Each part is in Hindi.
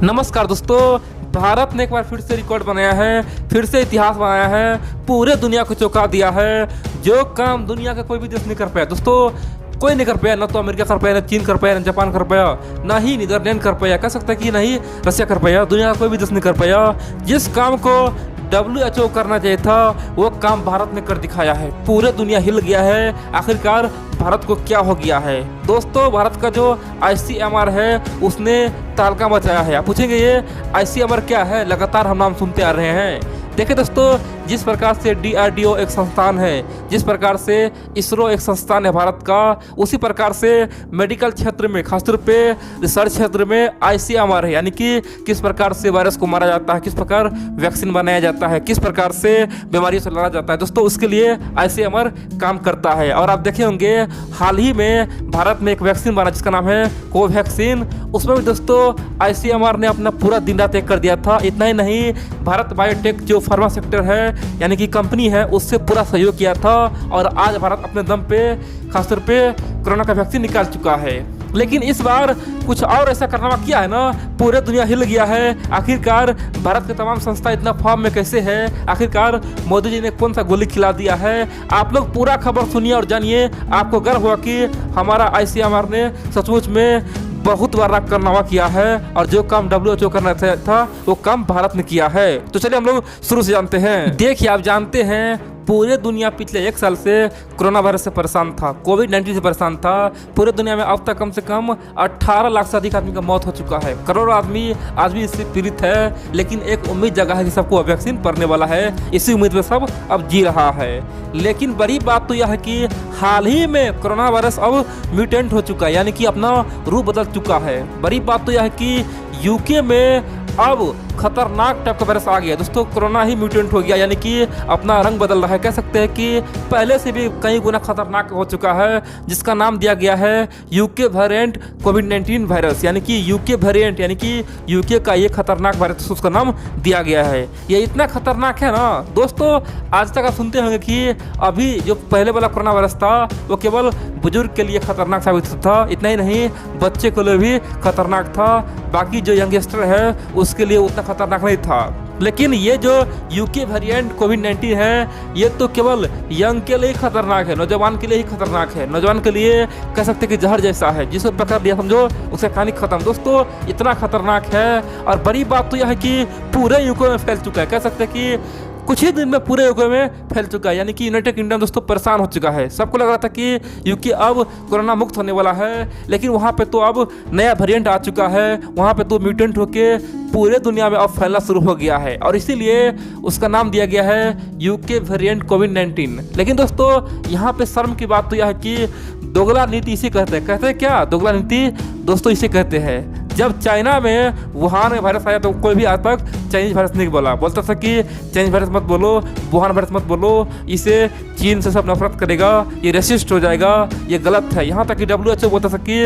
नमस्कार दोस्तों, भारत ने एक बार फिर से रिकॉर्ड बनाया है, फिर से इतिहास बनाया है, पूरे दुनिया को चौंका दिया है। जो काम दुनिया का कोई भी देश नहीं कर पाया दोस्तों, कोई नहीं कर पाया। ना तो अमेरिका कर पाया, ना चीन कर पाया, ना जापान कर पाया, ना ही नीदरलैंड कर पाया, कह सकता है कि नहीं रशिया कर पाया। दुनिया का कोई भी देश नहीं कर पाया। जिस काम को WHO करना चाहिए था वो काम भारत ने कर दिखाया है। पूरे दुनिया हिल गया है। आखिरकार भारत को क्या हो गया है दोस्तों? भारत का जो ICMR है उसने तहलका मचाया है। आप पूछेंगे ये ICMR क्या है? लगातार हम नाम सुनते आ रहे हैं। देखिए दोस्तों, जिस प्रकार से DRDO एक संस्थान है, जिस प्रकार से इसरो एक संस्थान है भारत का, उसी प्रकार से मेडिकल क्षेत्र में, खासतौर पे रिसर्च क्षेत्र में ICMR है। यानी कि किस प्रकार से वायरस को मारा जाता है, किस प्रकार वैक्सीन बनाया जाता है, किस प्रकार से बीमारियों से लड़ा जाता है दोस्तों, उसके लिए ICMR काम करता है। और आप देखे होंगे हाल ही में भारत में एक वैक्सीन बना जिसका नाम है कोवैक्सीन। उसमें भी दोस्तों ICMR ने अपना पूरा दिन रात एक कर दिया था। इतना ही नहीं, भारत बायोटेक जो फार्मा सेक्टर है यानी कि कंपनी है, उससे पूरा सहयोग किया था। और आज भारत अपने दम पे खासतौर पे कोरोना का वैक्सीन निकाल चुका है। लेकिन इस बार कुछ और ऐसा कारनामा किया है ना, पूरे दुनिया हिल गया है। आखिरकार भारत के तमाम संस्था इतना फॉर्म में कैसे है? आखिरकार मोदी जी ने कौन सा गोली खिला दिया है? आप लोग पूरा खबर सुनिए और जानिए। आपको गर्व हुआ कि हमारा ICMR ने सचमुच में बहुत बड़ा कारनामा किया है और जो काम WHO करना था वो काम भारत ने किया है। तो चलिए हम लोग शुरू से जानते हैं। देखिए, आप जानते हैं पूरे दुनिया पिछले 1 साल से कोरोना वायरस से परेशान था, कोविड-19 से परेशान था। पूरे दुनिया में अब तक कम से कम 18 लाख से अधिक आदमी का मौत हो चुका है। करोड़ों आदमी आज भी इससे पीड़ित है। लेकिन एक उम्मीद जगा है कि सबको वैक्सीन पड़ने वाला है। इसी उम्मीद में सब अब जी रहा है। लेकिन बड़ी बात तो यह है कि हाल ही में कोरोना वायरस अब म्यूटेंट हो चुका है, यानी कि अपना रूप बदल चुका है। बड़ी बात तो यह है कि UK में अब खतरनाक टाइप का वायरस आ गया दोस्तों। कोरोना ही म्यूटेंट हो गया, यानी कि अपना रंग बदल रहा है। कह सकते हैं कि पहले से भी कई गुना खतरनाक हो चुका है, जिसका नाम दिया गया है UK वेरिएंट कोविड-19 वायरस। यानी कि UK वेरिएंट यानी कि UK का ये खतरनाक वायरस, उसका नाम दिया गया है। ये इतना खतरनाक है ना दोस्तों, आज तक आप सुनते होंगे कि अभी जो पहले वाला कोरोना वायरस था वो केवल बुजुर्ग के लिए खतरनाक साबित था। इतना ही नहीं, बच्चे के लिए भी खतरनाक था। बाकी जो यंगस्टर है उसके लिए उतना खतरनाक नहीं था। लेकिन ये जो UK वेरिएंट कोविड-19 है, ये तो केवल यंग के लिए खतरनाक है, नौजवान के लिए ही खतरनाक है। नौजवान के लिए कह सकते हैं कि जहर जैसा है, जिसे पकड़ लिया समझो उसका कहानी खत्म। दोस्तों इतना खतरनाक है। और बड़ी बात तो यह है कि पूरे UK में फैल चुका है। कह सकते हैं कि कुछ ही दिन में पूरे UK में फैल चुका है। यानी कि यूनाइटेड किंगडम दोस्तों परेशान हो चुका है। सबको लग रहा था कि UK अब कोरोना मुक्त होने वाला है, लेकिन वहाँ पे तो अब नया वेरिएंट आ चुका है। वहाँ पे तो म्यूटेंट होके पूरे दुनिया में अब फैलना शुरू हो गया है और इसीलिए उसका नाम दिया गया है UK वेरिएंट कोविड-19। लेकिन दोस्तों यहाँ पे शर्म की बात तो यह है कि दोगला नीति इसे कहते हैं। कहते हैं क्या दोगला नीति? दोस्तों इसे कहते हैं जब चाइना में वुहान में वायरस आया तो कोई भी आज तक चाइनीज वायरस नहीं बोला। बोलता था कि चाइनीज वायरस मत बोलो, वुहान वायरस मत बोलो, इसे चीन से सब नफरत करेगा, ये रेसिस्ट हो जाएगा, ये गलत है। यहाँ तक कि WHO बोलता था कि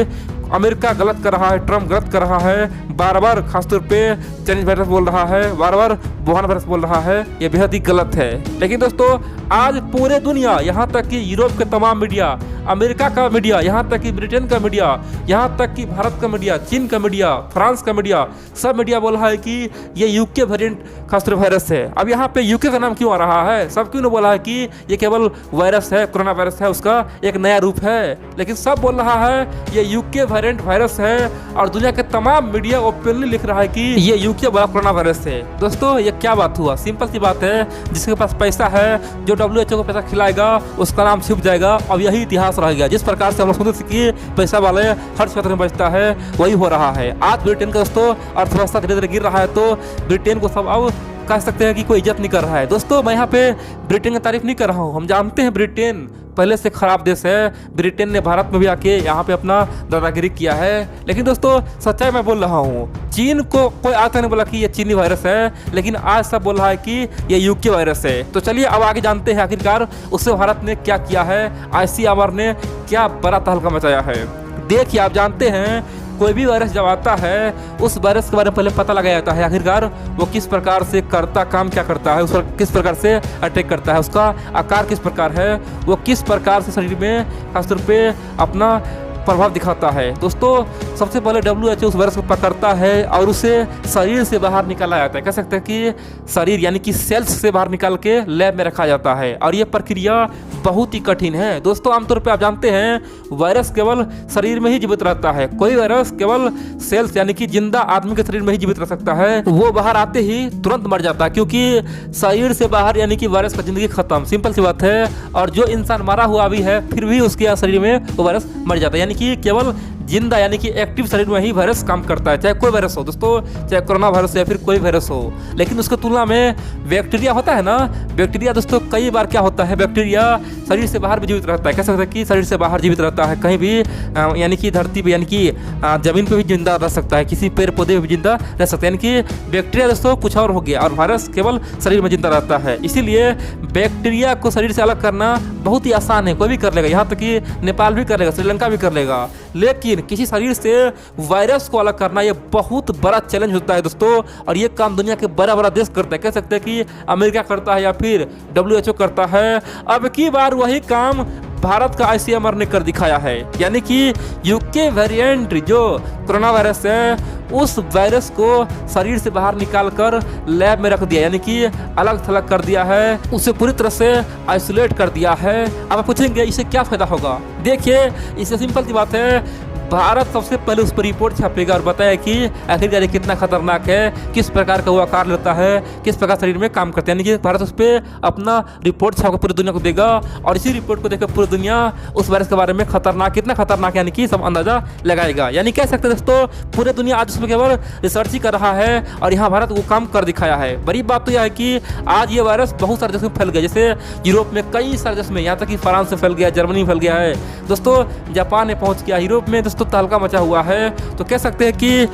अमेरिका गलत कर रहा है, ट्रम्प गलत कर रहा है, बार बार खासतौर पे चाइनीज वायरस बोल रहा है, बार बार वुहान वायरस बोल रहा है, ये बेहद ही गलत है। लेकिन दोस्तों आज पूरे दुनिया, यहाँ तक कि यूरोप के तमाम मीडिया, अमेरिका का मीडिया, यहाँ तक कि ब्रिटेन का मीडिया, यहाँ तक कि भारत का मीडिया, चीन का मीडिया, फ्रांस का मीडिया, सब मीडिया बोल रहा है कि ये UK वेरिएंट खासतौर वायरस है। अब यहाँ पे UK का नाम क्यों आ रहा है? सब क्यों ने बोला है कि ये केवल वायरस है, कोरोना वायरस है, उसका एक नया रूप है। लेकिन सब बोल रहा है ये UK वेरिएंट वायरस है और दुनिया के तमाम मीडिया ओपनली लिख रहा है कि ये UK वाला कोरोना वायरस है। दोस्तों ये क्या बात हुआ? सिंपल सी बात है, जिसके पास पैसा है, जो WHO को पैसा खिलाएगा उसका नाम छिप जाएगा। अब यही इतिहास रह गया। जिस प्रकार से हम लोग सुनते कि पैसा वाले हर क्षेत्र में बचता है, वही हो रहा है। आज ब्रिटेन का दोस्तों अर्थव्यवस्था धीरे धीरे गिर रहा है, तो ब्रिटेन को सब अब कह सकते हैं कि कोई इज्जत नहीं कर रहा है। दोस्तों मैं यहाँ पे ब्रिटेन की तारीफ नहीं कर रहा हूँ। हम जानते हैं ब्रिटेन पहले से खराब देश है। ब्रिटेन ने भारत में भी आके यहाँ पे अपना दादागिरी किया है। लेकिन दोस्तों सच्चाई मैं बोल रहा हूँ, चीन को कोई आज तक नहीं बोला कि ये चीनी वायरस है, लेकिन आज सब बोल रहा है कि ये UK वायरस है। तो चलिए अब आगे जानते हैं आखिरकार उससे भारत ने क्या किया है, ICMR ने क्या बड़ा तहलका मचाया है। देखिए, आप जानते हैं कोई भी वायरस जब आता है उस वायरस के बारे में पहले पता लगाया जाता है, आखिरकार वो किस प्रकार से करता, काम क्या करता है, उस पर किस प्रकार से अटैक करता है, उसका आकार किस प्रकार है, वो किस प्रकार से शरीर में खासतौर पे अपना प्रभाव दिखाता है। दोस्तों सबसे पहले WHO उस वायरस को पकड़ता है और उसे शरीर से बाहर निकाला जाता है। कह सकते हैं कि शरीर यानी कि सेल्स से बाहर निकाल के लैब में रखा जाता है और ये प्रक्रिया बहुत ही कठिन है। दोस्तों आमतौर पर आप जानते हैं वायरस केवल शरीर में ही जीवित रहता है। कोई वायरस केवल सेल्स यानी कि जिंदा आदमी के शरीर में ही जीवित रह सकता है, वो बाहर आते ही तुरंत मर जाता है, क्योंकि शरीर से बाहर यानी कि वायरस का जिंदगी खत्म। सिंपल सी बात है। और जो इंसान मरा हुआ भी है फिर भी उसके शरीर में वो वायरस मर जाता है, यानी कि केवल जिंदा यानी कि एक्टिव शरीर में ही वायरस काम करता है। चाहे कोई वायरस हो दोस्तों, चाहे कोरोना वायरस या फिर कोई वायरस हो। लेकिन उसके तुलना में बैक्टीरिया होता है ना, बैक्टीरिया दोस्तों कई बार क्या होता है, बैक्टीरिया शरीर से बाहर भी जीवित रहता है। कह सकते हैं कि शरीर से बाहर जीवित रहता है, कहीं भी यानी कि धरती पे यानी कि जमीन पे भी जिंदा रह सकता है, किसी पेड़ पौधे पे भी जिंदा रह सकता है। यानी कि बैक्टीरिया दोस्तों कुछ और हो गया और वायरस केवल शरीर में जिंदा रहता है। इसीलिए बैक्टीरिया को शरीर से अलग करना बहुत ही आसान है, कोई भी कर लेगा, यहाँ तक कि नेपाल भी कर लेगा, श्रीलंका भी कर लेगा। लेकिन किसी शरीर से वायरस को अलग करना ये बहुत बड़ा चैलेंज होता है दोस्तों, और ये काम दुनिया के बड़ा बड़ा देश करते हैं। कह सकते हैं कि अमेरिका करता है या फिर WHO करता है। अब की बार वही काम भारत का ICMR ने कर दिखाया है, यानी कि UK वेरिएंट जो कोरोना वायरस है उस वायरस को शरीर से बाहर निकालकर लैब में रख दिया, यानी कि अलग थलग कर दिया है, उसे पूरी तरह से आइसोलेट कर दिया है। अब आप पूछेंगे इससे क्या फायदा होगा। देखिए इससे सिंपल सी बात है, भारत सबसे पहले उस पर रिपोर्ट छापेगा और बताया कि आखिरकार ये कितना खतरनाक है, किस प्रकार का वो आकार लेता है, किस प्रकार शरीर में काम करता है। यानी कि भारत उस पर अपना रिपोर्ट छाप पूरी दुनिया को देगा और इसी रिपोर्ट को देखकर पूरी दुनिया उस वायरस के बारे में खतरनाक कितना खतरनाक यानी कि सब अंदाजा लगाएगा। यानी कह सकते हैं दोस्तों पूरे दुनिया आज उसमें केवल रिसर्च ही कर रहा है और यहाँ भारत वो काम कर दिखाया है। बड़ी बात तो यह है कि आज ये वायरस बहुत सारे देशों में फैल गया, जैसे यूरोप में कई सारे देश में, यहाँ तक कि फ्रांस से फैल गया, जर्मनी में फैल गया है दोस्तों, जापान में पहुँच गया, यूरोप में दोस्तों तहलका मचा हुआ है। तो कह सकते हैं कि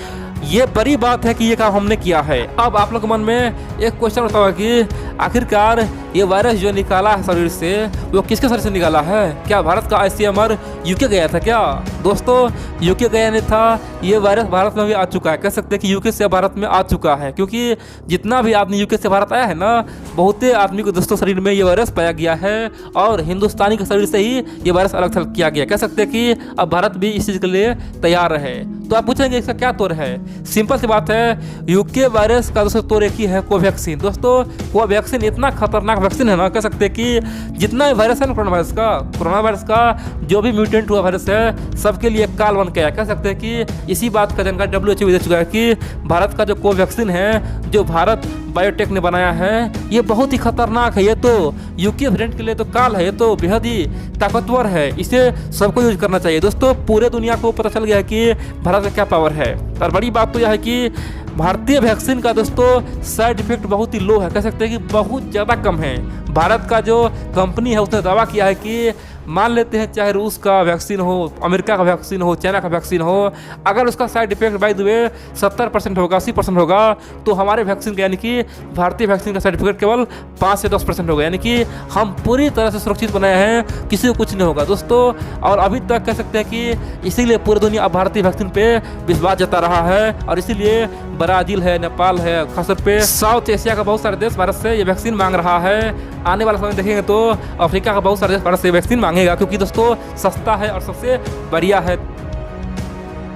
ये बड़ी बात है कि ये काम हमने किया है। अब आप लोग के मन में एक क्वेश्चन उठता होगा कि आखिरकार ये वायरस जो निकाला है शरीर से वो किसके शरीर से निकाला है? क्या भारत का ICMR UK गया था क्या? दोस्तों UK गया नहीं था, ये वायरस भारत में भी आ चुका है। कह सकते हैं कि UK से भारत में आ चुका है, क्योंकि जितना भी आदमी UK से भारत आया है ना, बहुते आदमी को दोस्तों शरीर में ये वायरस पाया गया है और हिंदुस्तानी के शरीर से ही ये वायरस अलग थलग किया गया। कह सकते हैं कि अब भारत भी इस चीज़ के लिए तैयार है। तो आप पूछेंगे इसका क्या तौर है? सिंपल सी बात है, UK वायरस का दोस्तों तौर एक ही है, कोवैक्सीन। दोस्तों कोवैक्सीन इतना खतरनाक वैक्सीन है ना, कह सकते हैं कि जितना वायरस है ना कोरोना वायरस का जो भी म्यूटेंट हुआ वायरस है सबके लिए काल बन गया है। कह सकते हैं कि इसी बात का जानकारी WHO भी दे चुका है कि भारत का जो कोवैक्सीन है जो भारत बायोटेक ने बनाया है ये बहुत ही खतरनाक है। ये तो UK वेरिएंट के लिए तो काल है, ये तो बेहद ही ताकतवर है, इसे सबको यूज करना चाहिए। दोस्तों पूरे दुनिया को पता चल गया है कि भारत का क्या पावर है। और बड़ी बात तो यह है कि भारतीय वैक्सीन का दोस्तों साइड इफेक्ट बहुत ही लो है, कह सकते हैं कि बहुत ज़्यादा कम है। भारत का जो कंपनी है उसने दावा किया है कि मान लेते हैं चाहे रूस का वैक्सीन हो, अमेरिका का वैक्सीन हो, चाइना का वैक्सीन हो, अगर उसका side effect by the way 70% होगा, 80% होगा, तो हमारे वैक्सीन का यानी कि भारतीय वैक्सीन का साइड इफेक्ट केवल 5 से 10% होगा। यानी कि हम पूरी तरह से सुरक्षित बनाए हैं, किसी को कुछ नहीं होगा दोस्तों। और अभी तक कह सकते हैं कि इसीलिए पूरी दुनिया अब भारतीय वैक्सीन पे विश्वास जता रहा है और इसीलिए ब्राज़ील है, नेपाल है, खासतौर पे साउथ एशिया का बहुत सारे देश भारत से ये वैक्सीन मांग रहा है। आने वाला समय देखेंगे तो अफ्रीका का बहुत सारे देश भारत से वैक्सीन मांगेगा, क्योंकि दोस्तों सस्ता है और सबसे बढ़िया है।